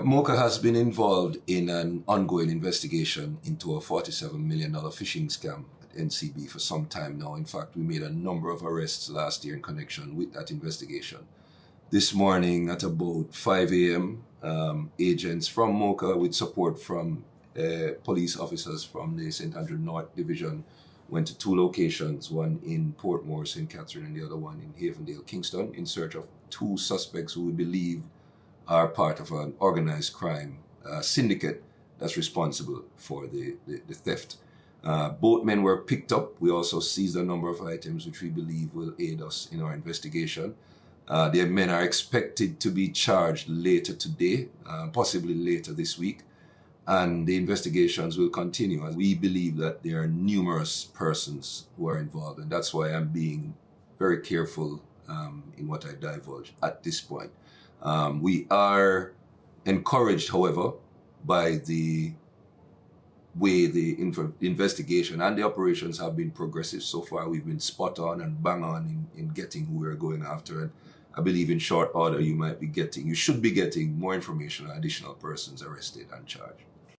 MOCA has been involved in an ongoing investigation into a $47 million phishing scam at NCB for some time now. In fact, we made a number of arrests last year in connection with that investigation. This morning at about 5 a.m., agents from MOCA with support from police officers from the St. Andrew North Division went to two locations, one in Portmore, St. Catherine, and the other one in Havendale, Kingston, in search of two suspects who we believe are part of an organized crime syndicate that's responsible for the theft. Both men were picked up. We also seized a number of items which we believe will aid us in our investigation. The men are expected to be charged later today, possibly later this week, and the investigations will continue. And we believe that there are numerous persons who are involved, and that's why I'm being very careful in what I divulge at this point. We are encouraged, however, by the way the investigation and the operations have been progressive so far. We've been spot on and bang on in getting who we're going after. And I believe in short order, you should be getting more information on additional persons arrested and charged.